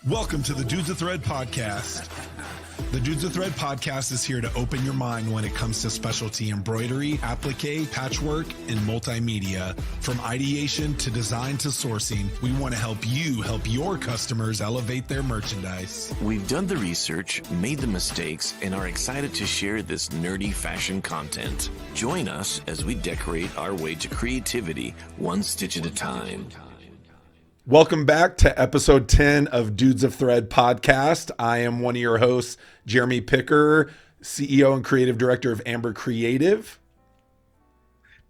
Welcome to the Dudes of Thread podcast. The Dudes of Thread podcast is here to open your mind when it comes to specialty embroidery, applique, patchwork, and multimedia. From ideation to design to sourcing, we want to help you help your customers elevate their merchandise. We've done the research, made the mistakes, and are excited to share this nerdy fashion content. Join us as we decorate our way to creativity, one stitch at a time. Welcome back to episode 10 of Dudes of Thread podcast. I am one of your hosts, Jeremy Picker, CEO and creative director of Amber Creative.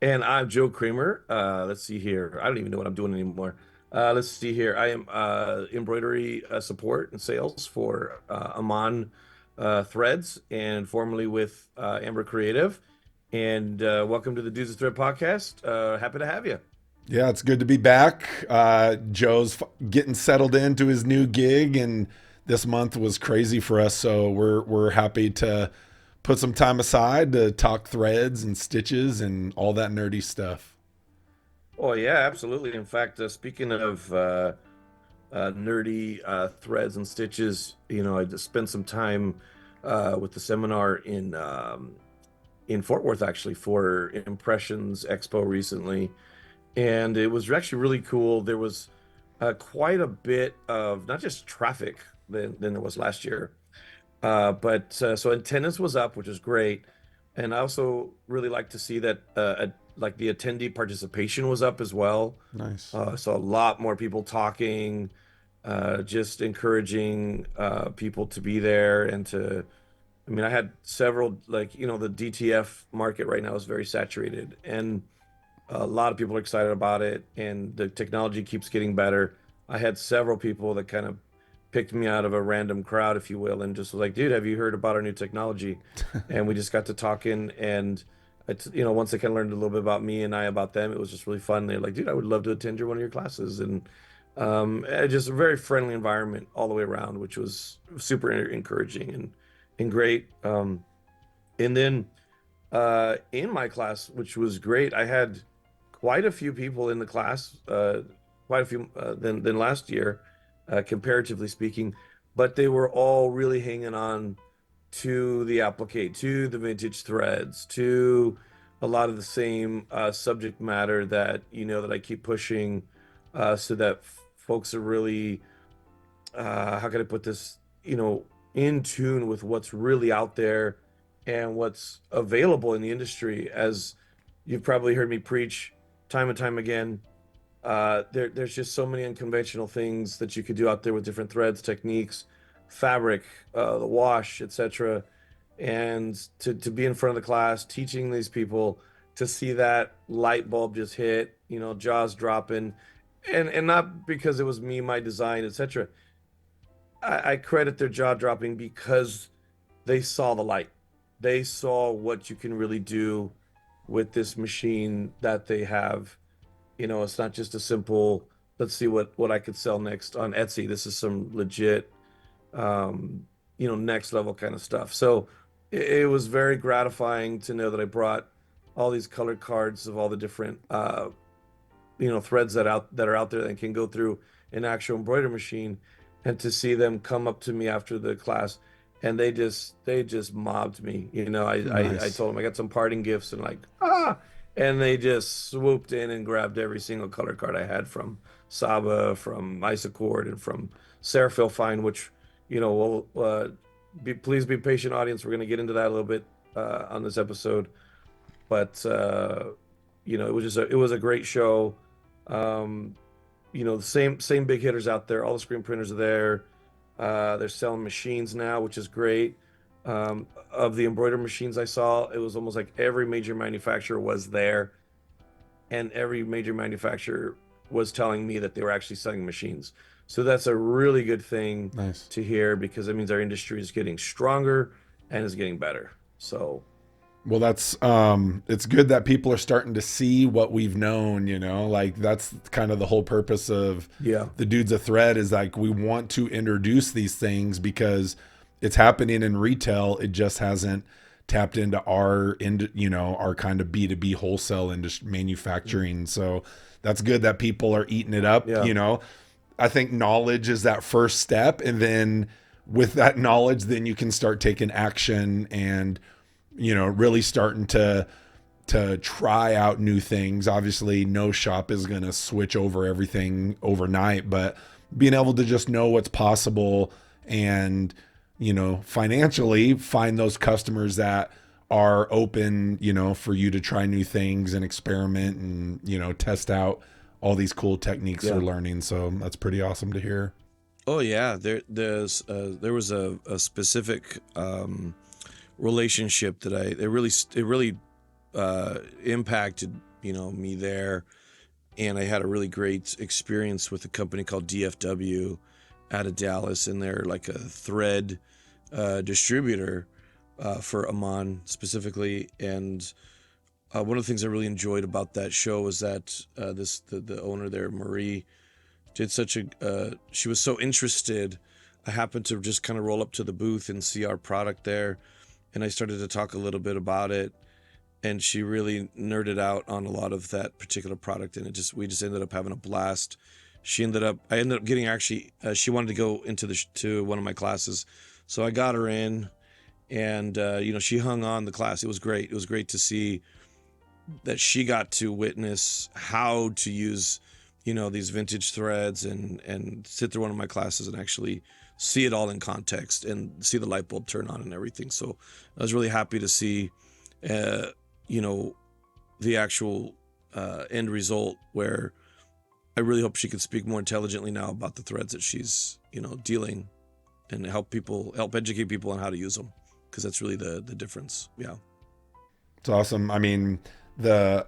And I'm Joe Kramer. Let's see here. I don't even know what I'm doing anymore. Let's see here. I am embroidery support and sales for Amon Threads and formerly with Amber Creative. And welcome to the Dudes of Thread podcast. Happy to have you. Yeah, it's good to be back. Joe's getting settled into his new gig, and this month was crazy for us. So we're happy to put some time aside to talk threads and stitches and all that nerdy stuff. Oh yeah, absolutely. In fact, speaking of nerdy threads and stitches, you know, I just spent some time with the seminar in Fort Worth actually for Impressions Expo recently. And it was actually really cool. There was quite a bit of not just traffic than there was last year, but so attendance was up, which is great. And I also really like to see that like the attendee participation was up as well. Nice. So a lot more people talking, just encouraging people to be there and to. I mean, I had several, like, you know, the DTF market right now is very saturated, and a lot of people are excited about it, and the technology keeps getting better. I had several people that kind of picked me out of a random crowd, if you will, and just was like, dude, have you heard about our new technology? And we just got to talking, and you know, once they kind of learned a little bit about me and I about them, it was just really fun. They're like, dude, I would love to attend one of your classes. And just a very friendly environment all the way around, which was super encouraging and great. And then in my class, which was great, I had quite a few people in the class, quite a few than last year, comparatively speaking, but they were all really hanging on to the applique, to the vintage threads, to a lot of the same subject matter that, you know, that I keep pushing, so that folks are really, how can I put this, you know, in tune with what's really out there and what's available in the industry. As you've probably heard me preach time and time again, there's just so many unconventional things that you could do out there with different threads, techniques, fabric, the wash, etc. And to be in front of the class teaching these people, to see that light bulb just hit, you know, jaws dropping, and not because it was me, my design, etc. I credit their jaw dropping because they saw the light. They saw what you can really do with this machine that they have. You know, it's not just a simple, let's see what I could sell next on Etsy. This is some legit, you know, next level kind of stuff. So it was very gratifying to know that I brought all these colored cards of all the different, you know, threads that are out there that can go through an actual embroidery machine, and to see them come up to me after the class, and they just mobbed me. You know, Nice. I told them I got some parting gifts, and like, and they just swooped in and grabbed every single color card I had from Saba, from Isocord, and from Seraphill Fine, which, you know, will please be patient, audience. We're going to get into that a little bit on this episode, but you know, it was a great show. You know, the same big hitters out there. All the screen printers are there. They're selling machines now, which is great. Of the embroidery machines I saw, it was almost like every major manufacturer was there, and every major manufacturer was telling me that they were actually selling machines. So that's a really good thing. Nice. To hear, because it means our industry is getting stronger and is getting better. So, Well, that's it's good that people are starting to see what we've known, you know, like that's kind of the whole purpose of the Dudes of Thread, is like, we want to introduce these things because it's happening in retail. It just hasn't tapped into our kind of B2B wholesale industry manufacturing. So that's good that people are eating it up. You know, I think knowledge is that first step. And then with that knowledge, then you can start taking action and, really starting to try out new things. Obviously, no shop is going to switch over everything overnight, but being able to just know what's possible and, financially find those customers that are open, for you to try new things and experiment and, test out all these cool techniques they're learning. So that's pretty awesome to hear. Oh yeah, there was a specific relationship that it really impacted me there, and I had a really great experience with a company called DFW out of Dallas, and they're like a thread distributor for Amman specifically. And one of the things I really enjoyed about that show was that the owner there, Marie, did she was so interested. I happened to just kind of roll up to the booth and see our product there, and I started to talk a little bit about it, and she really nerded out on a lot of that particular product, and we just ended up having a blast. I ended up getting she wanted to go to one of my classes, so I got her in, and she hung on the class. It was great. It was great to see that she got to witness how to use these vintage threads and sit through one of my classes and actually see it all in context and see the light bulb turn on and everything. So I was really happy to see the actual end result, where I really hope she could speak more intelligently now about the threads that she's dealing, and help educate people on how to use them, because that's really the difference. Yeah, it's awesome. I mean, I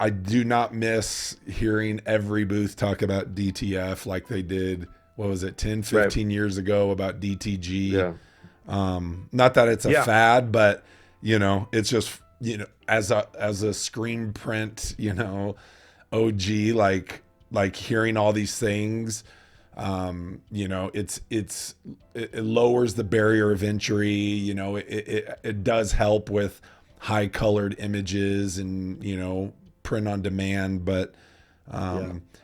do not miss hearing every booth talk about DTF like they did, what was it, 10, 15 years ago about DTG. Yeah. Not that it's a fad, but it's just, as a screen print, OG, like hearing all these things, it lowers the barrier of entry. It does help with high colored images and print on demand, but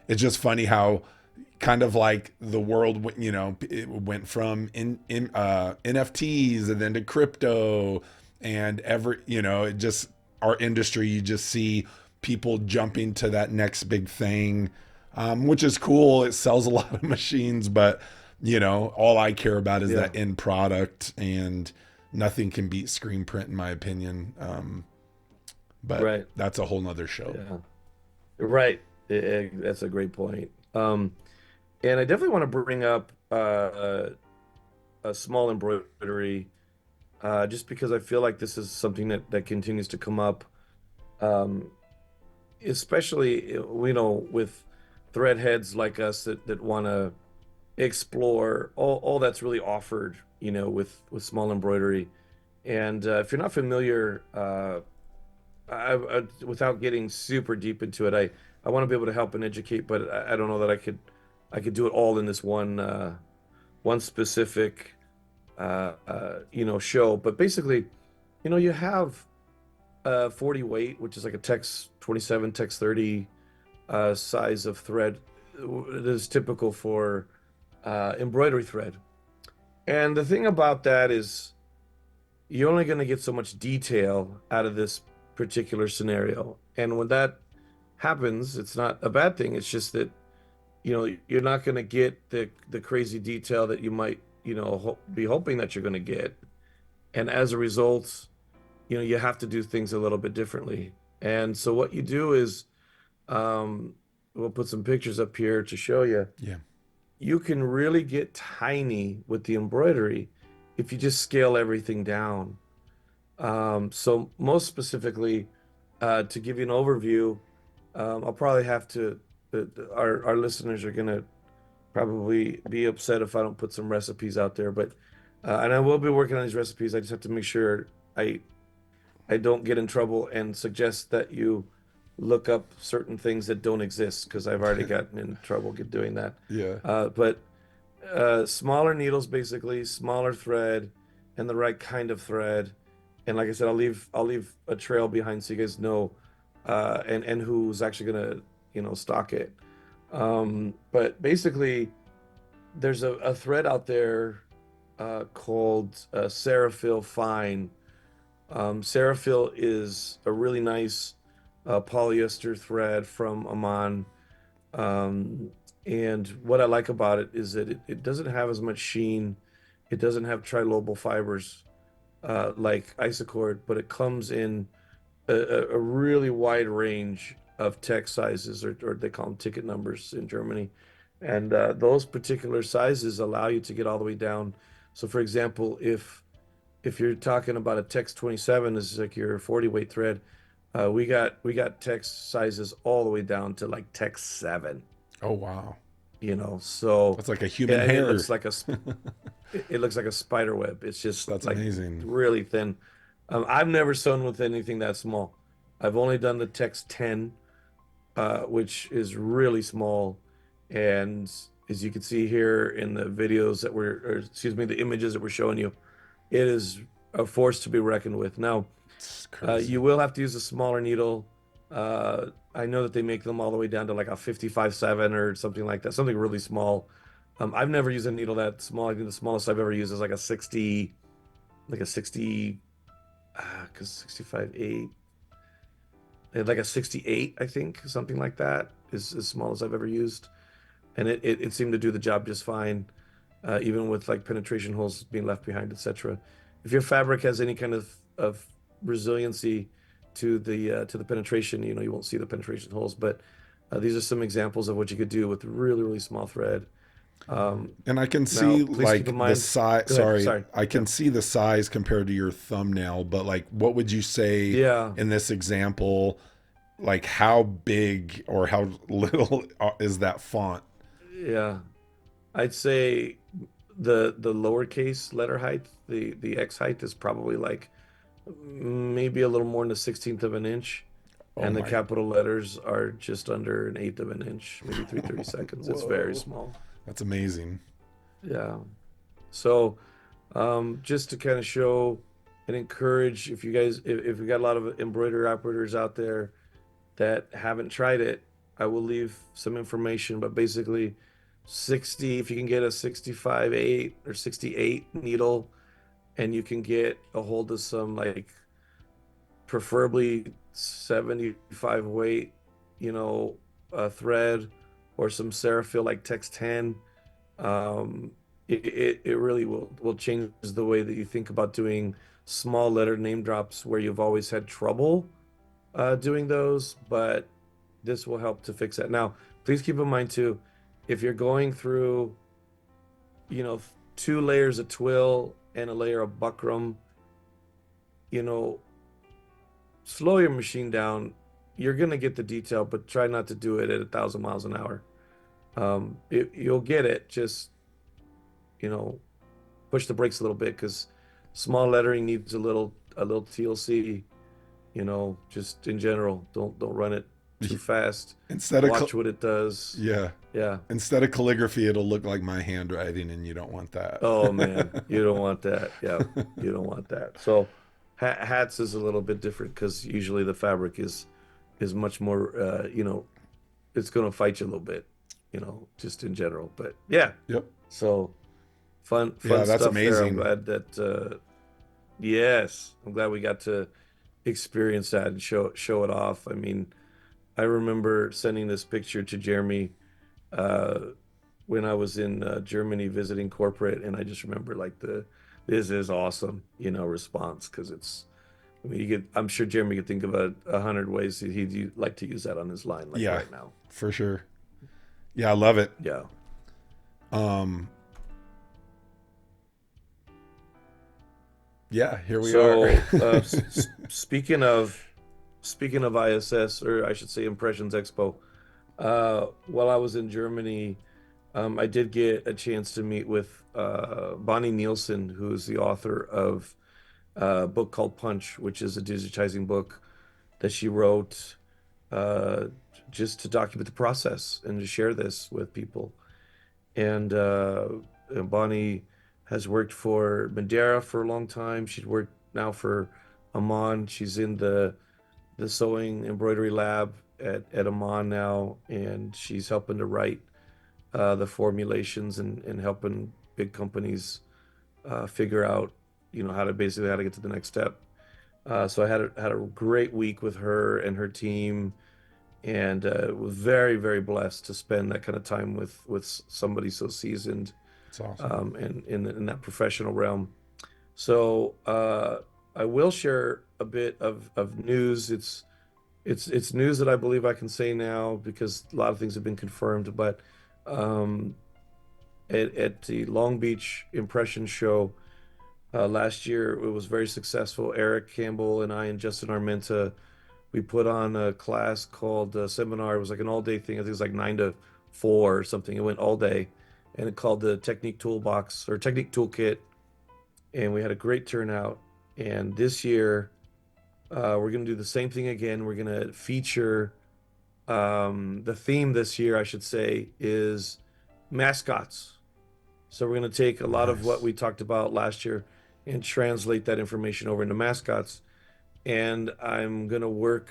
it's just funny how kind of like the world it went from NFTs and then to crypto, and it just, our industry, you just see people jumping to that next big thing, which is cool. It sells a lot of machines, but all I care about is that end product, and nothing can beat screen print in my opinion. But that's a whole nother show. Yeah. Right. That's a great point. And I definitely want to bring up a small embroidery, just because I feel like this is something that continues to come up, especially with thread heads like us that want to explore all that's really offered, with small embroidery. And if you're not familiar, without getting super deep into it, I want to be able to help and educate, but I don't know that I could do it all in this one specific show. But basically, you have 40 weight, which is like a Tex 27, Tex 30 size of thread that is typical for embroidery thread. And the thing about that is you're only going to get so much detail out of this particular scenario. And when that happens, it's not a bad thing. It's just that, you're not going to get the crazy detail that you might, be hoping that you're going to get. And as a result, you have to do things a little bit differently. And so what you do is, we'll put some pictures up here to show you. Yeah. You can really get tiny with the embroidery if you just scale everything down. So most specifically, to give you an overview, I'll probably have to, our listeners are going to probably be upset if I don't put some recipes out there, but, and I will be working on these recipes. I just have to make sure I don't get in trouble and suggest that you look up certain things that don't exist, because I've already gotten in trouble doing that. Yeah. But smaller needles, basically, smaller thread, and the right kind of thread. And like I said, I'll leave a trail behind so you guys know, and who's actually gonna stock it. But basically, there's a thread out there called Seraphyl Fine. Seraphyl is a really nice polyester thread from Oman. Um, and what I like about it is that it doesn't have as much sheen. It doesn't have trilobal fibers like Isocord, but it comes in a really wide range of text sizes, or they call them ticket numbers in Germany. And those particular sizes allow you to get all the way down. So, for example, if you're talking about a text 27, this is like your 40 weight thread. We got text sizes all the way down to like text 7. Oh wow, So that's like a human and hair. it looks like a spider web. It's just That's like amazing. really thin. I've never sewn with anything that small. I've only done the text 10, which is really small. And as you can see here in the videos that or excuse me, the images that we're showing you, it is a force to be reckoned with. Now, It's crazy. you will have to use a smaller needle. I know that they make them all the way down to like a 55/7 or something like that, something really small. I've never used a needle that small. I think the smallest I've ever used is like a 60, because 65/8, like a 68, I think, something like that is as small as I've ever used. And it seemed to do the job just fine, even with like penetration holes being left behind, etc. If your fabric has any kind of resiliency to the penetration, you won't see the penetration holes. But these are some examples of what you could do with really, really small thread. And I can Now, see please keep in like the mind. size. Go ahead. Sorry, Sorry. I Yeah. can see the size compared to your thumbnail. But like, what would you say Yeah. in this example? Like, how big or how little is that font? Yeah. I'd say the lowercase letter height, the X height is probably like maybe a little more than a 16th of an inch, Oh and the my! capital letters are just under an eighth of an inch, maybe 3/32. It's very Whoa, small. that's amazing. Yeah. So, just to kind of show and encourage, if you guys, if we got a lot of embroidery operators out there that haven't tried it, I will leave some information. But basically, 60, if you can get a 65/8 or 68 needle, and you can get a hold of some like preferably 75 weight, thread, or some Seraphyl like Tex 10, um, it really will change the way that you think about doing small letter name drops where you've always had trouble doing those, but this will help to fix that. Now, please keep in mind too, if you're going through, you know, 2 layers of twill and a layer of buckram, you know, slow your machine down. You're gonna get the detail, but try not to do it at 1,000 miles an hour. You'll get it. Just you know, push the brakes a little bit because small lettering needs a little TLC. Just in general, don't run it too fast. Instead of Watch what it does. yeah, Yeah. instead of calligraphy, it'll look like my handwriting, and you don't want that. Oh man, you don't want that. Yeah, you don't want that. So hats is a little bit different because usually the fabric is much more. It's going to fight you a little bit. Just in general. But yeah. Yep. So fun Yeah, that's stuff there. I'm amazing. glad that. Yes, I'm glad we got to experience that and show it off. I mean, I remember sending this picture to Jeremy uh, when I was in Germany visiting corporate, and I just remember like this is awesome, response because I mean, I'm sure Jeremy could think of 100 ways that he'd like to use that on his line, like Yeah, right now. for sure. Yeah, I love it. Yeah. Um, yeah, here we So, are. speaking of ISS, or I should say Impressions Expo, while I was in Germany, I did get a chance to meet with Bonnie Nielsen, who's the author of a book called Punch, which is a digitizing book that she wrote uh, just to document the process and to share this with people. And Bonnie has worked for Madeira for a long time. She's worked now for Amman. She's in the sewing embroidery lab at Amman now, and she's helping to write the formulations and helping big companies figure out, how to get to the next step. So I had a great week with her and her team, and was very, very blessed to spend that kind of time with somebody so seasoned, It's awesome. in that professional realm. So I will share a bit of news. It's news that I believe I can say now because a lot of things have been confirmed. But um, at the Long Beach Impression Show last year, it was very successful. Eric Campbell and I and Justin Armenta, we put on a class called seminar. It was like an all day thing. I think it was like 9 to 4 or something. It went all day, and it called the Technique Toolbox or Technique Toolkit, and we had a great turnout. And this year, we're going to do the same thing again. We're going to feature the theme this year, I should say, is mascots. So we're going to take a lot of what Nice. we talked about last year and translate that information over into mascots. And I'm going to work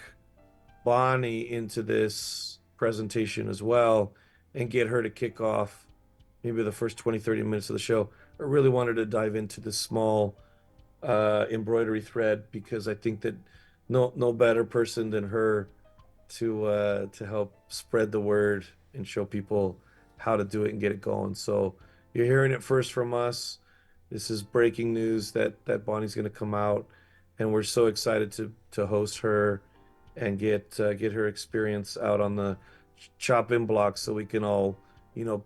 Bonnie into this presentation as well and get her to kick off maybe the first 20, 30 minutes of the show. I really wanted to dive into this small embroidery thread because I think that no better person than her to help spread the word and show people how to do it and get it going. So you're hearing it first from us. This is breaking news that Bonnie's going to come out, and we're so excited to host her and get her experience out on the chop-in block so we can all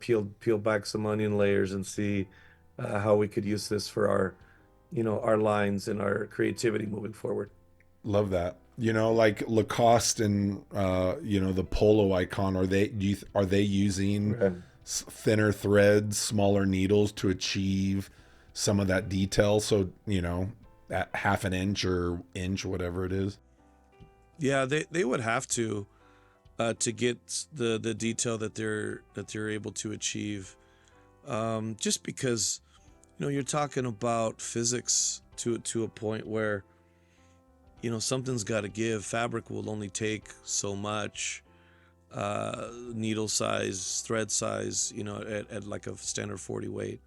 peel back some onion layers and see how we could use this for our lines and our creativity moving forward. Love that. Like Lacoste and the polo icon. Are they using Right. thinner threads, smaller needles to achieve some of that detail? So at half an inch or inch, whatever it is. Yeah, they would have to get the detail that they're able to achieve. Just because you're talking about physics to a point where something's got to give. Fabric will only take so much, needle size, thread size, at like a standard 40 weight.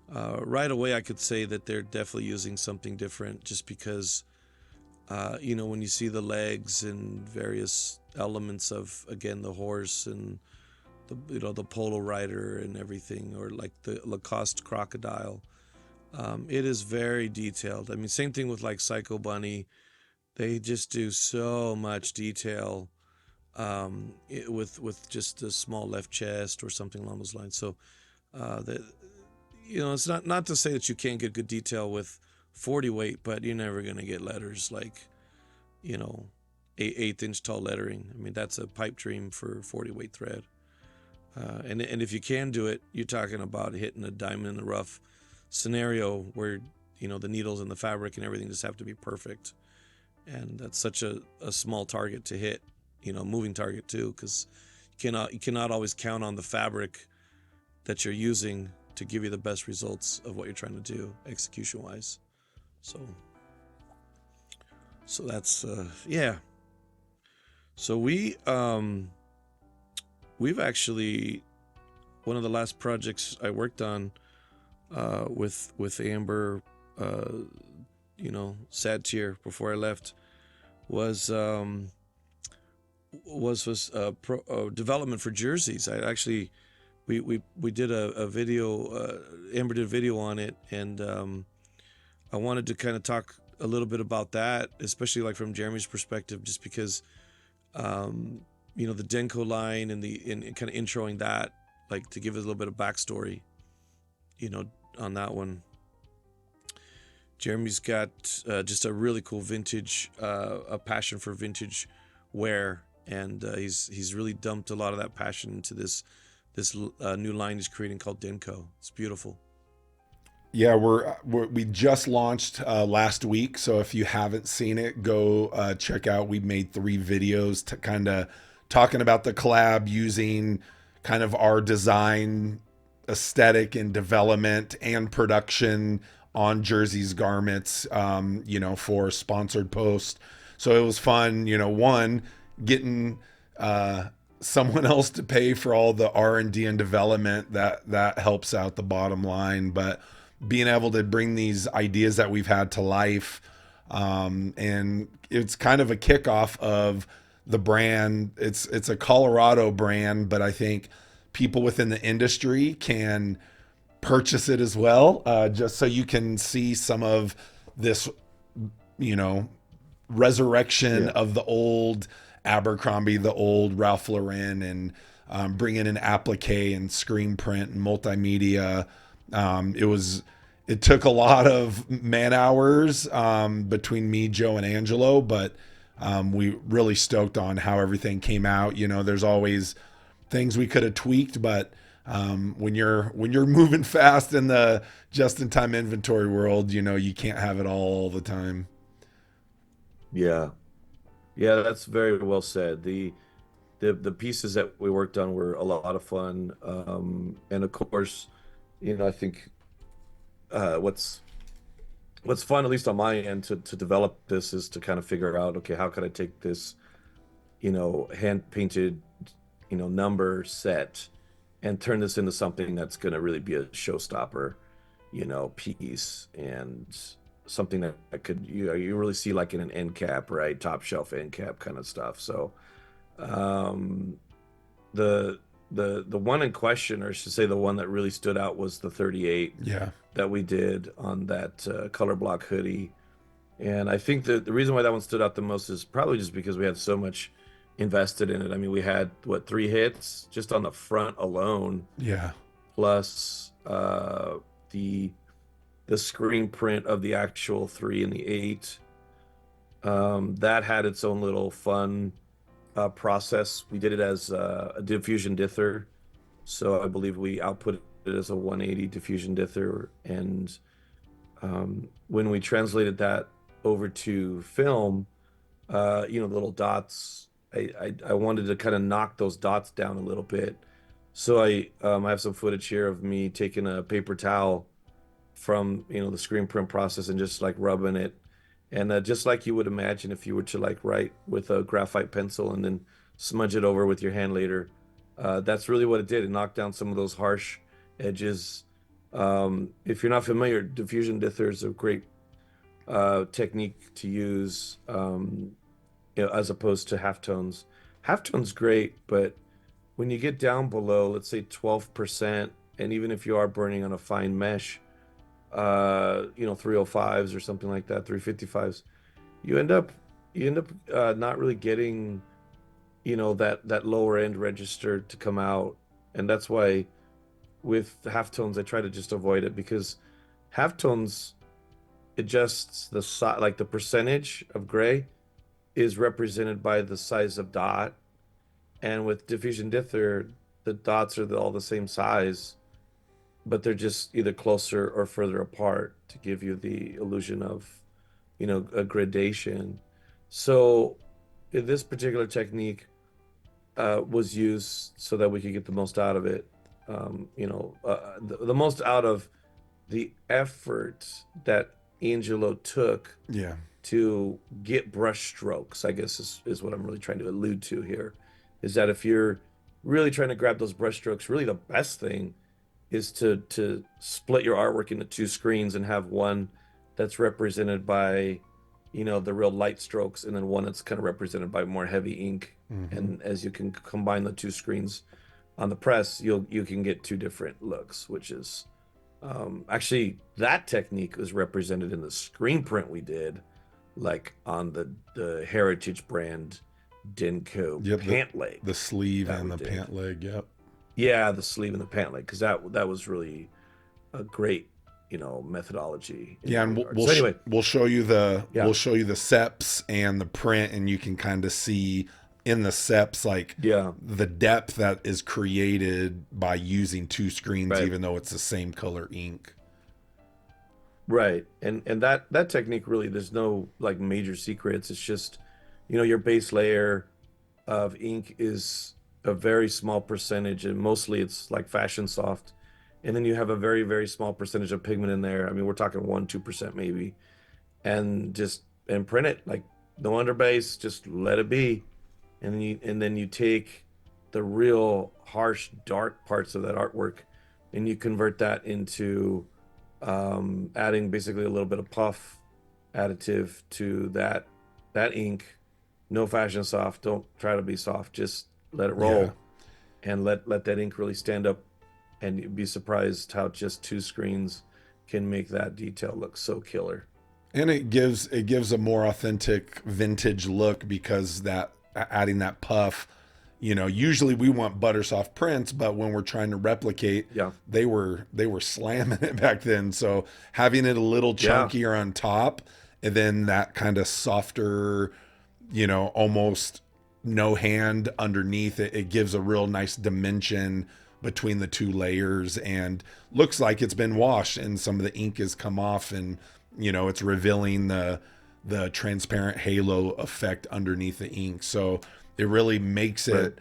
Right away, I could say that they're definitely using something different just because, when you see the legs and various elements of, again, the horse and the polo rider and everything, or like the Lacoste crocodile, it is very detailed. I mean, same thing with like Psycho Bunny. They just do so much detail with just a small left chest or something along those lines. So it's not to say that you can't get good detail with 40 weight, but you're never going to get letters like 8 inch tall lettering. I mean, that's a pipe dream for 40 weight thread. And if you can do it, you're talking about hitting a diamond in the rough scenario where the needles and the fabric and everything just have to be perfect. And that's such a small target to hit, moving target too, because you cannot always count on the fabric that you're using to give you the best results of what you're trying to do execution wise. So that's yeah. So we've actually, one of the last projects I worked on with Amber, sad tear before I left, was development for jerseys. I actually we did a video. Amber did a video on it, and I wanted to kind of talk a little bit about that, especially like from Jeremy's perspective, just because the Denco line and kind of introing that, like to give it a little bit of backstory, on that one. Jeremy's got just a really cool vintage, a passion for vintage wear, and he's really dumped a lot of that passion into this new line he's creating called Denco. It's beautiful. Yeah, we just launched last week, so if you haven't seen it, go check out. We made 3 videos to kind of talking about the collab using kind of our design aesthetic and development and production on Jerzees garments, for sponsored post. So it was fun, one, getting someone else to pay for all the R&D and development that helps out the bottom line. But being able to bring these ideas that we've had to life, and it's kind of a kickoff of the brand. It's a Colorado brand, but I think people within the industry can purchase it as well, just so you can see some of this, you know, resurrection of the old Abercrombie, the old Ralph Lauren, and bringing in applique and screen print and multimedia. It took a lot of man hours between me, Joe, and Angelo, but we really stoked on how everything came out. You know, there's always things we could have tweaked, but when you're moving fast in the just-in-time inventory world, you know, you can't have it all the time. Yeah. Yeah, that's very well said. The pieces that we worked on were a lot of fun. And of course, you know, I think what's fun, at least on my end, to develop this is to kind of figure out, okay, how can I take this, you know, hand painted, you know, number set and turn this into something that's going to really be a showstopper, you know, piece, and something that could, you really see like in an end cap, right? Top shelf end cap kind of stuff. So the one in question, or I should say the one that really stood out, was the 38 that we did on that color block hoodie. And I think that the reason why that one stood out the most is probably just because we had so much invested in it. I mean, we had, what, 3 hits just on the front alone. Yeah. Plus the screen print of the actual 3 and the 8. That had its own little fun process. We did it as a diffusion dither. So I believe we output it as a 180 diffusion dither. And when we translated that over to film, you know, the little dots, I wanted to kind of knock those dots down a little bit. So I have some footage here of me taking a paper towel from, you know, the screen print process and just like rubbing it. And just like you would imagine if you were to like write with a graphite pencil and then smudge it over with your hand later, that's really what it did. It knocked down some of those harsh edges. If you're not familiar, diffusion dither is a great technique to use, you know, as opposed to halftones. Halftone's great, but when you get down below, let's say 12%, and even if you are burning on a fine mesh, you know, 305s or something like that, 355s, you end up not really getting, you know, that lower end register to come out. And that's why with halftones I try to just avoid it, because halftones adjusts the size, like the percentage of gray is represented by the size of dot, and with diffusion dither the dots are all the same size, but they're just either closer or further apart to give you the illusion of, you know, a gradation. So in this particular technique was used so that we could get the most out of it, you know, the most out of the effort that Angelo took to get brush strokes, I guess is what I'm really trying to allude to here, is that if you're really trying to grab those brush strokes, really the best thing is to split your artwork into 2 screens and have one that's represented by, you know, the real light strokes, and then one that's kind of represented by more heavy ink. And as you can combine the 2 screens on the press, you can get 2 different looks, which is actually, that technique was represented in the screen print we did, like on the Heritage brand Denco pant leg. The sleeve and the pant leg, Yeah, the sleeve and the pant leg, because that was really a great, you know, methodology. Yeah, and we'll show you the seps and the print, and you can kind of see in the seps like the depth that is created by using 2 screens, even though it's the same color ink. Right, and that technique, really, there's no like major secrets. It's just, you know, your base layer of ink is a very small percentage, and mostly it's like fashion soft, and then you have a very, very small percentage of pigment in there. I mean, we're talking 1-2% maybe, and print it, like no underbase, just let it be. and then you take the real harsh, dark parts of that artwork, and you convert that into adding basically a little bit of puff additive to that ink. No fashion soft. Don't try to be soft. Just let it Yeah. roll and let that ink really stand up. And you'd be surprised how just two screens can make that detail look so killer. And it gives a more authentic vintage look because that adding that puff, usually we want butter soft prints, but when we're trying to replicate, Yeah. they were slamming it back then. So having it a little Yeah. chunkier on top and then that kind of softer, almost no hand underneath it gives a real nice dimension between the two layers and looks like it's been washed and some of the ink has come off and it's revealing the transparent halo effect underneath the ink. So it really makes Right.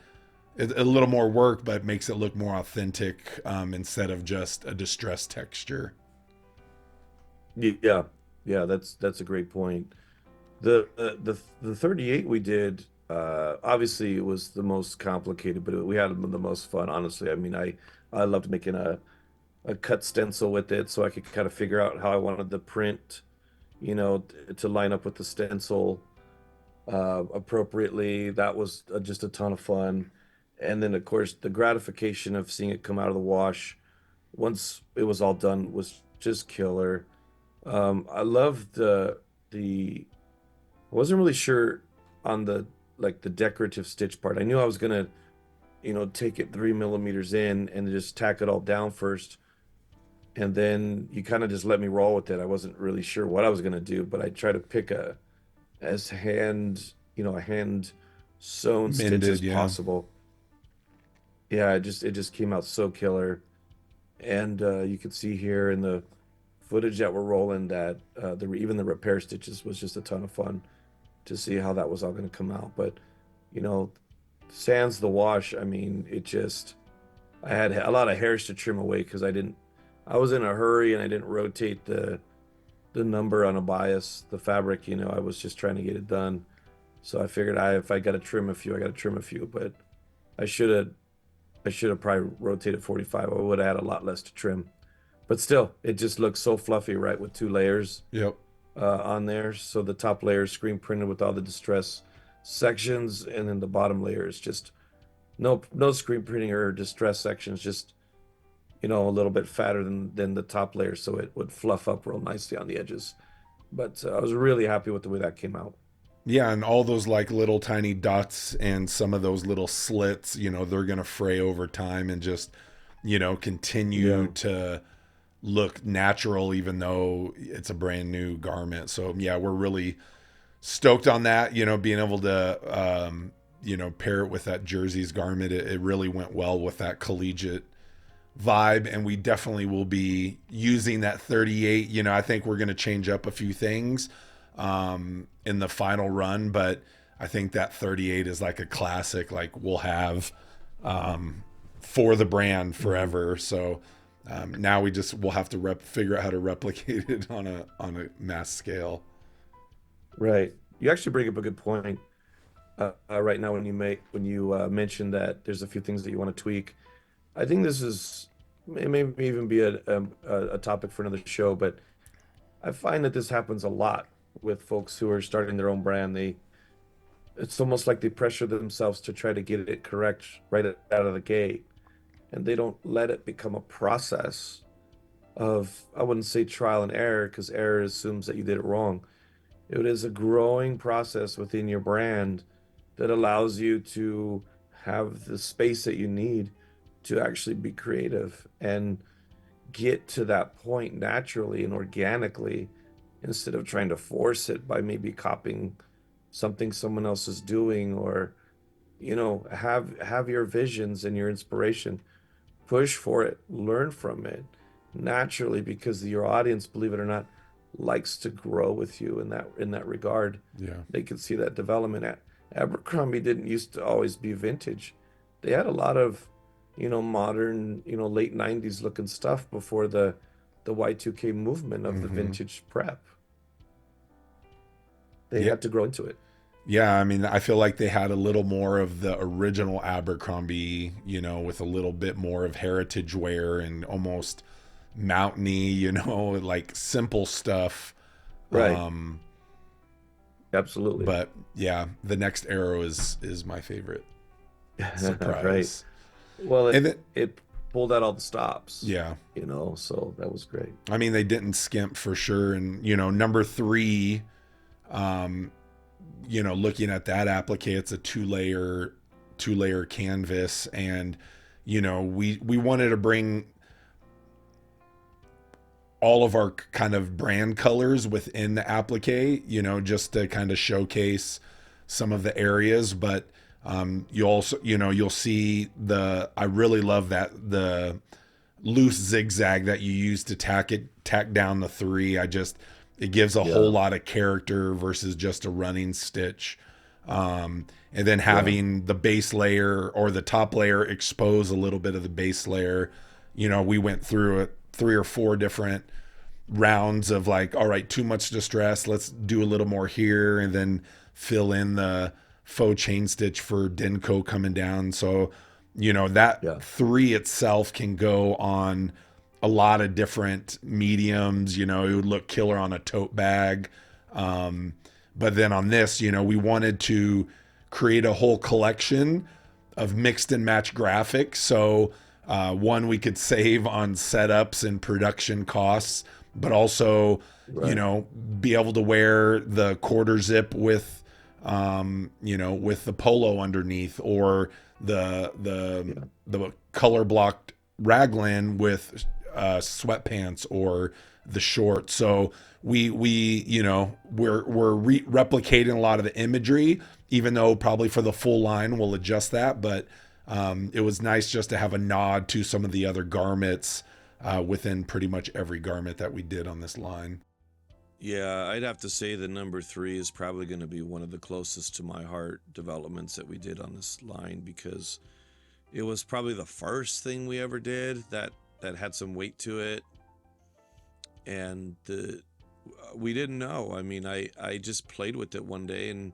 it a little more work, but makes it look more authentic instead of just a distressed texture. Yeah. Yeah. That's a great point. The 38 we did, obviously it was the most complicated, but we had the most fun, honestly. I mean, I loved making a cut stencil with it so I could kind of figure out how I wanted the print, to line up with the stencil appropriately. That was just a ton of fun. And then, of course, the gratification of seeing it come out of the wash once it was all done was just killer. I loved the I wasn't really sure on the like the decorative stitch part. I knew I was gonna, take it 3 millimeters in and just tack it all down first. And then you kind of just let me roll with it. I wasn't really sure what I was gonna do, but I tried to pick a hand sewn stitch as Mended, yeah. possible. Yeah, it just came out so killer. And you could see here in the footage that we're rolling that even the repair stitches was just a ton of fun to see how that was all going to come out. But you know, sans the wash, I mean, I had a lot of hairs to trim away because I was in a hurry and I didn't rotate the number on a bias, the fabric. I was just trying to get it done. So I figured if I got to trim a few, I got to trim a few. But I should have I should have probably rotated 45. I would have had a lot less to trim. But still, it just looks so fluffy, right, with two layers Yep. on there. So the top layer is screen printed with all the distress sections, and then the bottom layer is just no screen printing or distress sections, just a little bit fatter than the top layer, so it would fluff up real nicely on the edges. But I was really happy with the way that came out. Yeah, and all those like little tiny dots and some of those little slits, they're gonna fray over time and just, continue Yeah. to look natural even though it's a brand new garment. So yeah, we're really stoked on that, being able to pair it with that Jerzees garment. It really went well with that collegiate vibe, and we definitely will be using that 38. I think we're going to change up a few things in the final run, but I think that 38 is like a classic, like we'll have for the brand forever. So now we'll have to figure out how to replicate it on a mass scale. Right. You actually bring up a good point right now when you mention that there's a few things that you want to tweak. I think it may even be a topic for another show, but I find that this happens a lot with folks who are starting their own brand. It's almost like they pressure themselves to try to get it correct right out of the gate, and they don't let it become a process of, I wouldn't say trial and error, because error assumes that you did it wrong. It is a growing process within your brand that allows you to have the space that you need to actually be creative and get to that point naturally and organically instead of trying to force it by maybe copying something someone else is doing, or have your visions and your inspiration, push for it, learn from it naturally, because your audience, believe it or not, likes to grow with you in that regard. Yeah. They can see that development. Abercrombie didn't used to always be vintage. They had a lot of modern, late 90s looking stuff before the Y2K movement of the Hmm. vintage prep. They Yeah. had to grow into it. Yeah, I mean, I feel like they had a little more of the original Abercrombie, with a little bit more of heritage wear and almost mountainy, like simple stuff. Right. Absolutely. But yeah, the next arrow is my favorite. Right. Surprise. Well, And then, it pulled out all the stops. yeah, So that was great. I mean, they didn't skimp for sure. And, number 3, looking at that applique, it's a two-layer canvas. And, we wanted to bring all of our kind of brand colors within the applique, just to kind of showcase some of the areas. But you also, you'll see I really love that the loose zigzag that you use to tack down the 3. It gives a whole lot of character versus just a running stitch. And then having the base layer or the top layer expose a little bit of the base layer. We went through it 3 or 4 different rounds of like, all right, too much distress, let's do a little more here, and then fill in the faux chain stitch for Denco coming down. So that 3 itself can go on a lot of different mediums. It would look killer on a tote bag, but then on this, we wanted to create a whole collection of mixed and match graphics. So one, we could save on setups and production costs, but also, be able to wear the quarter zip with, with the polo underneath, or the color blocked raglan with sweatpants or the shorts. So we're replicating a lot of the imagery, even though probably for the full line we'll adjust that. But it was nice just to have a nod to some of the other garments within pretty much every garment that we did on this line. Yeah, I'd have to say the number 3 is probably going to be one of the closest to my heart developments that we did on this line, because it was probably the first thing we ever did that had some weight to it. And we didn't know. I mean, I just played with it one day, and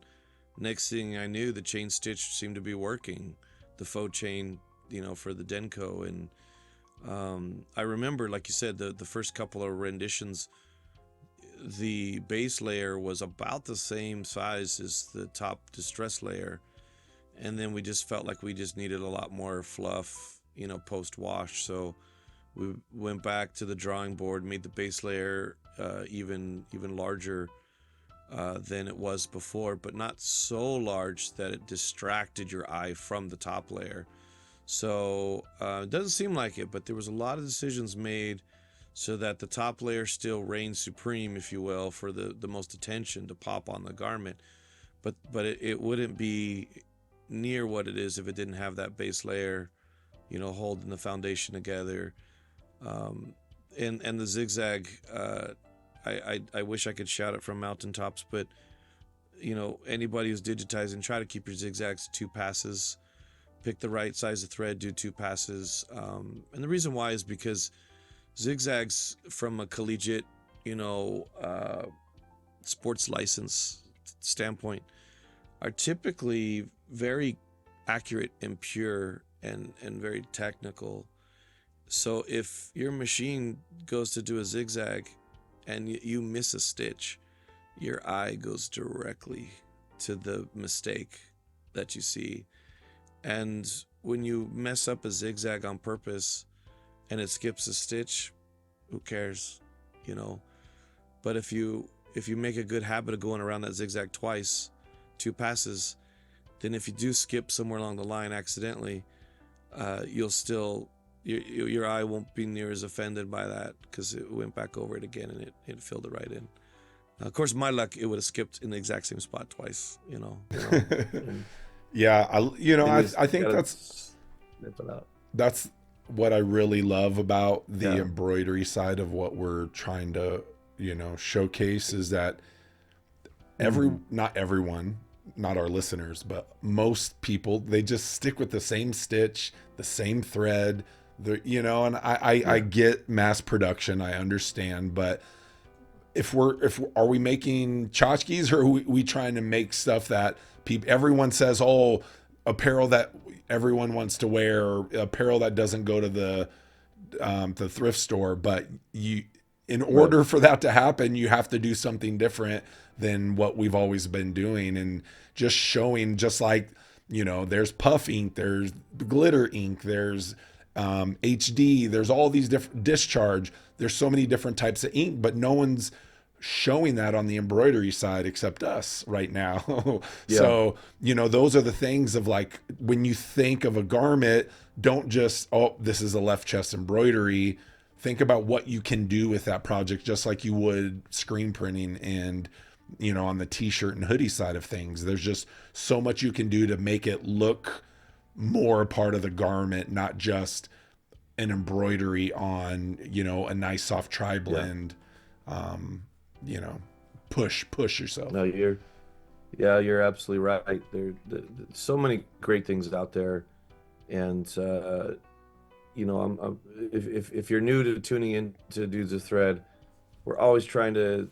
next thing I knew, the chain stitch seemed to be working, the faux chain, for the Denco. And I remember, like you said, the first couple of renditions, the base layer was about the same size as the top distress layer, and then we just felt like we just needed a lot more fluff, post wash. So we went back to the drawing board, made the base layer even larger than it was before, but not so large that it distracted your eye from the top layer. So it doesn't seem like it, but there was a lot of decisions made so that the top layer still reigns supreme, if you will, for the most attention to pop on the garment. But it wouldn't be near what it is if it didn't have that base layer, holding the foundation together. And the zigzag, I wish I could shout it from mountaintops, but anybody who's digitizing, try to keep your zigzags 2 passes. Pick the right size of thread, do 2 passes. And the reason why is because zigzags from a collegiate, sports license standpoint are typically very accurate and pure and very technical. So if your machine goes to do a zigzag and you miss a stitch, your eye goes directly to the mistake that you see. And when you mess up a zigzag on purpose and it skips a stitch, who cares, But if you make a good habit of going around that zigzag twice, 2 passes, then if you do skip somewhere along the line accidentally, you'll still, your eye won't be near as offended by that, because it went back over it again and it filled it right in. Of course, my luck, it would have skipped in the exact same spot twice, Yeah, I think that's what I really love about the embroidery side of what we're trying to, showcase, is that not everyone, not our listeners, but most people, they just stick with the same stitch, the same thread, and I get mass production, I understand, but are we making tchotchkes, or are we trying to make stuff that everyone says, oh, apparel that everyone wants to wear, or apparel that doesn't go to the thrift store, but in order for that to happen, you have to do something different than what we've always been doing, and just showing, just like, there's puff ink, there's glitter ink, there's HD, there's all these different discharge. There's so many different types of ink, but no one's showing that on the embroidery side except us right now. So, those are the things of, like, when you think of a garment, don't just, oh, this is a left chest embroidery. Think about what you can do with that project, just like you would screen printing and, on the t-shirt and hoodie side of things. There's just so much you can do to make it look more a part of the garment, not just an embroidery on, a nice soft tri-blend. Push yourself. No, you're absolutely right. There's so many great things out there, and if you're new to tuning in to Dudes of Thread, we're always trying to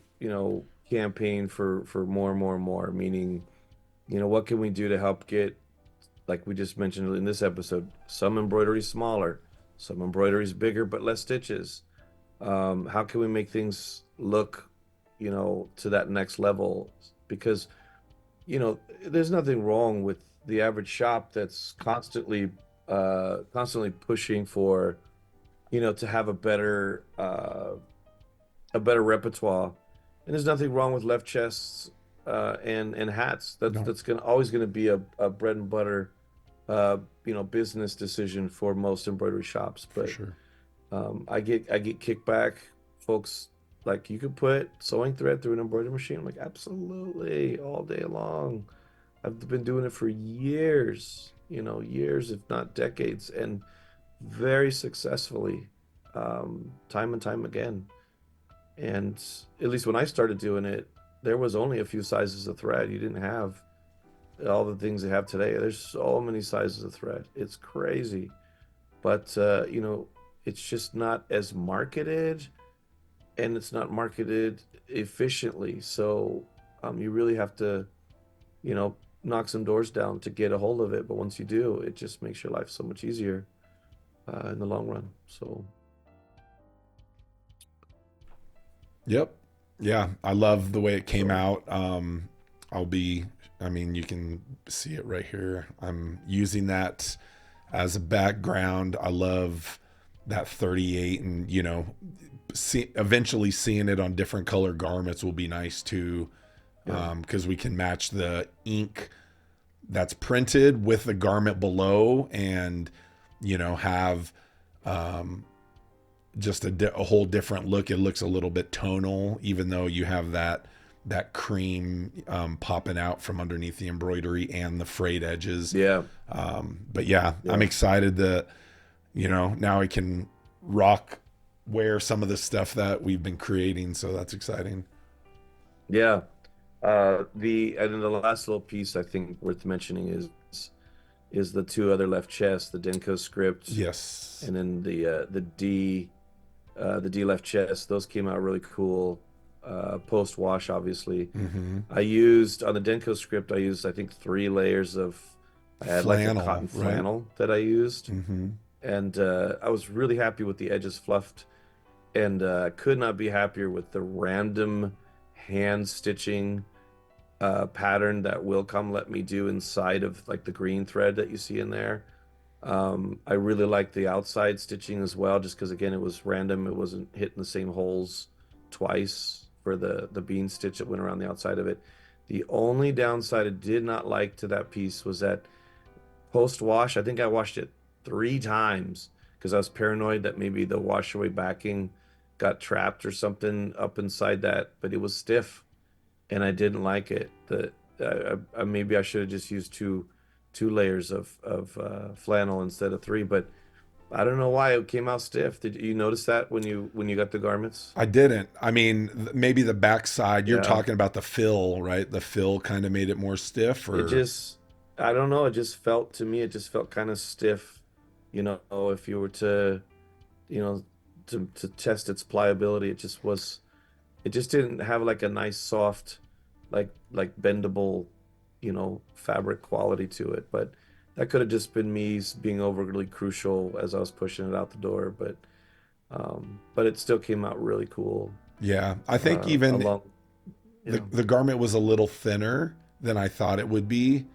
campaign for more. Meaning, what can we do to help get, like we just mentioned in this episode, some embroidery smaller, some embroideries bigger but less stitches. How can we make things look, to that next level? Because, there's nothing wrong with the average shop that's constantly pushing for, to have a better repertoire. And there's nothing wrong with left chests and hats. That's always gonna be a bread and butter business decision for most embroidery shops. But For sure. I get kickback, folks, like, you could put sewing thread through an embroidery machine. I'm like, absolutely, all day long. I've been doing it for years, years, if not decades, and very successfully, time and time again. And at least when I started doing it, there was only a few sizes of thread. You didn't have all the things they have today. There's so many sizes of thread. It's crazy. But, it's just not as marketed, and it's not marketed efficiently. So you really have to, knock some doors down to get a hold of it. But once you do, it just makes your life so much easier in the long run. So. Yep. Yeah. I love the way it came out. You can see it right here. I'm using that as a background. I love that 38, and, eventually seeing it on different color garments will be nice too. Because we can match the ink that's printed with the garment below, and, have, just a whole different look. It looks a little bit tonal, even though you have that cream popping out from underneath the embroidery and the frayed edges. But I'm excited that, now I can wear some of the stuff that we've been creating. So that's exciting. Yeah. And then the last little piece I think worth mentioning is the two other left chests, the Denco script. Yes. And then the D left chest. Those came out really cool. Post wash, obviously. I used, on the Denco script, I think 3 layers of, I had flannel, like a cotton flannel that I used. And I was really happy with the edges fluffed, and could not be happier with the random hand stitching pattern that Wilcom let me do inside of, like, the green thread that you see in there. I really liked the outside stitching as well, just because, again, it was random. It wasn't hitting the same holes twice for the bean stitch that went around the outside of it. The only downside I did not like to that piece was that post wash, I think I washed it 3 times because I was paranoid that maybe the wash away backing got trapped or something up inside that, but it was stiff and I didn't like it. Maybe I should have just used two layers of flannel instead of 3, but I don't know why it came out stiff. Did you notice that when you got the garments? I didn't. I mean, maybe the backside. You're talking about the fill, right? The fill kind of made it more stiff, or I don't know. It just felt, to me, it just felt kind of stiff. If you were to, to test its pliability, it just was. it just didn't have like a nice soft, like bendable, fabric quality to it. But that could have just been me being overly crucial as I was pushing it out the door. But it still came out really cool. Yeah, I think even Along, the garment was a little thinner than I thought it would be.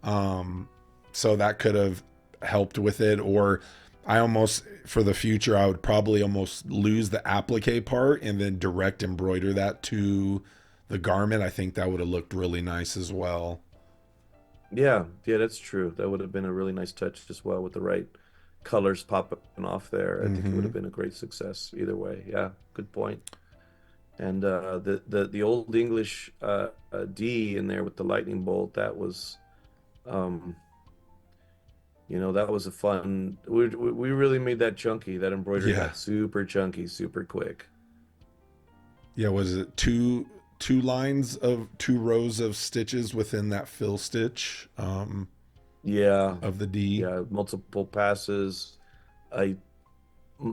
So that could have helped with it. Or I almost, for the future, I would probably almost lose the applique part and then direct embroider that to the garment. I think that would have looked really nice as well. yeah, that's true. That would have been a really nice touch as well with the right colors popping off there. I think it would Mm-hmm. have been a great success either way. Yeah, good point. And the old English D in there with the lightning bolt, um, that was a fun. We really made that chunky. That embroidery Yeah. got super chunky, super quick. Yeah. Was it two rows of stitches within that fill stitch Yeah, of the D? yeah, multiple passes. I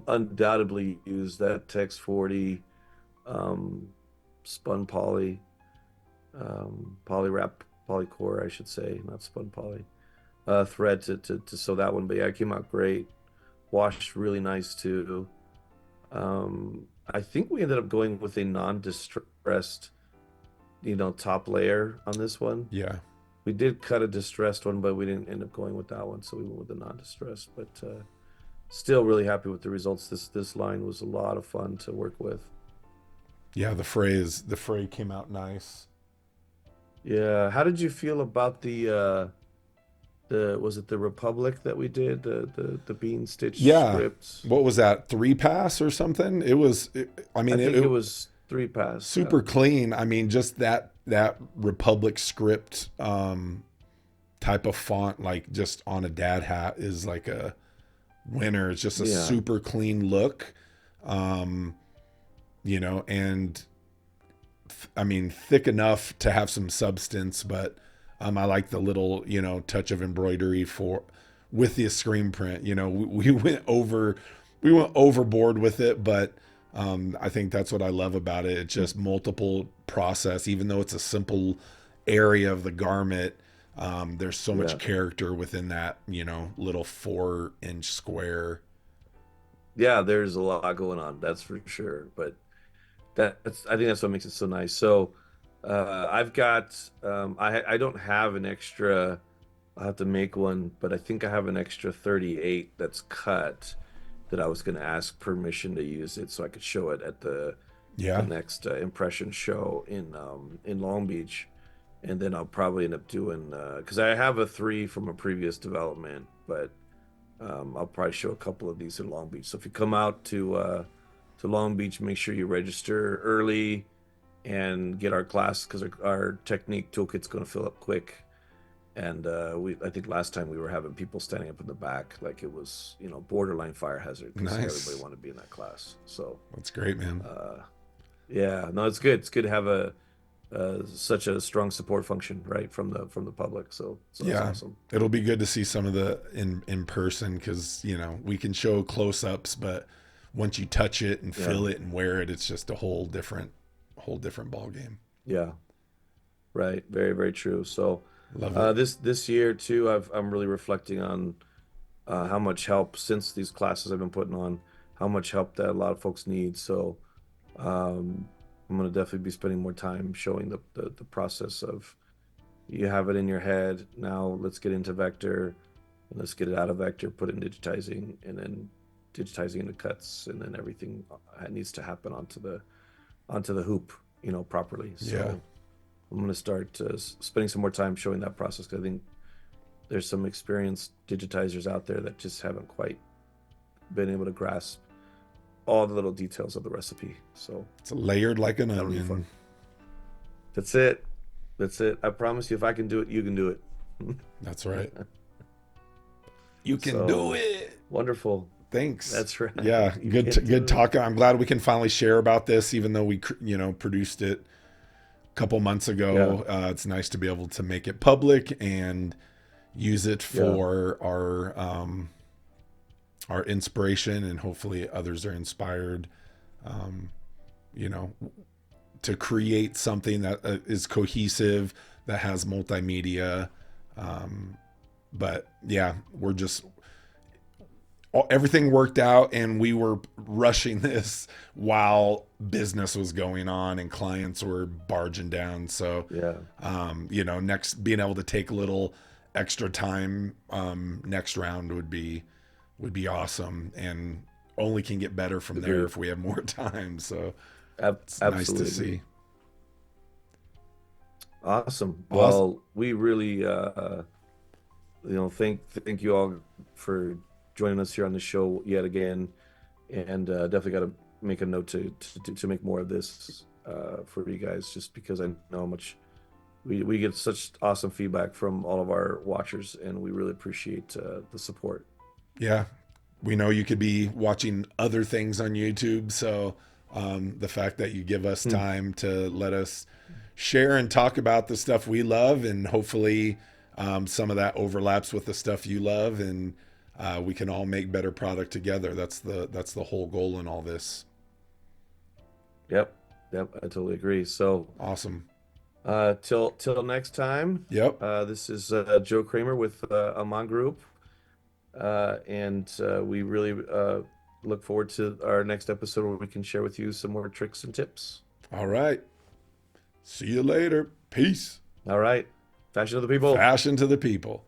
undoubtedly used that Tex 40 um, spun poly, poly wrap, polycore, I should say, not spun poly. Thread to sew that one. But yeah, it came out great. Washed really nice too. I think we ended up going with a non-distressed, top layer on this one. Yeah. We did cut a distressed one, but we didn't end up going with that one, so we went with the non-distressed. But still really happy with the results. This line was a lot of fun to work with. Yeah, the fray came out nice. Yeah, how did you feel about the was it the Republic that we did the bean stitch Yeah. scripts? What was that? 3-pass or something? I mean, I think it it was 3 pass. Yeah. super clean. I mean, just that Republic script type of font, like just on a dad hat, is like a winner. It's just a Yeah. super clean look. Um, and I mean, thick enough to have some substance, but I like the little, touch of embroidery with the screen print. We we went overboard with it, but I think that's what I love about it. It's just multiple process, even though it's a simple area of the garment. There's so much Yeah. character within that, little 4-inch square. Yeah, there's a lot going on, that's for sure. But I think that's what makes it so nice. So I've got I don't have an extra. I'll have to make one, but I think I have an extra 38 that's cut that I was going to ask permission to use it so I could show it at the Yeah. next impression show in Long Beach. And then I'll probably end up doing because I have a 3 from a previous development, but I'll probably show a couple of these in Long Beach. So if you come out to Long Beach, make sure you register early and get our class because our technique toolkit's going to fill up quick. And I think last time we were having people standing up in the back like it was, borderline fire hazard because Nice. everybody wanted to be in that class. So That's great, man. yeah, no, it's good. It's good to have such a strong support function, right, from the public. So that's Yeah. awesome. It'll be good to see some of the in person because, we can show close-ups, but once you touch it and Yeah. feel it and wear it, it's just a whole different ball game. Yeah, right. Very, very true. So Love it. this year too, I'm really reflecting on how much help since these classes I've been putting on, how much help that a lot of folks need. So I'm going to definitely be spending more time showing the process of you have it in your head. Now let's get into vector and let's get it out of vector, put it in digitizing, and then digitizing into cuts, and then everything needs to happen onto the hoop, properly. So Yeah. I'm going to start spending some more time showing that process because I think there's some experienced digitizers out there that just haven't quite been able to grasp all the little details of the recipe. So It's layered like an that'll be onion. fun. That's it. That's it. I promise you, if I can do it, you can do it. That's right. You can So, do it. Wonderful. Thanks. That's right. Yeah, You good can do good it. talking. I'm glad we can finally share about this, even though we produced it a couple months ago. It's nice to be able to make it public and use it for our inspiration, and hopefully others are inspired. You know, to create something that is cohesive, that has multimedia. But yeah, everything worked out, and we were rushing this while business was going on and clients were barging down. So, next, being able to take a little extra time, next round would be awesome, and only can get better from there if we have more time. So it's nice to see. Awesome. Well, we really, thank you all for joining us here on the show yet again, and definitely got to make a note to make more of this for you guys, just because I know how much we get such awesome feedback from all of our watchers, and we really appreciate the support. Yeah, we know you could be watching other things on YouTube, so the fact that you give us time to let us share and talk about the stuff we love, and hopefully some of that overlaps with the stuff you love, and we can all make better product together. That's the whole goal in all this. Yep, I totally agree. So awesome. Till next time. Yep. This is Joe Kramer with Amon Group, and we really look forward to our next episode where we can share with you some more tricks and tips. All right. See you later. Peace. All right. Fashion to the people. Fashion to the people.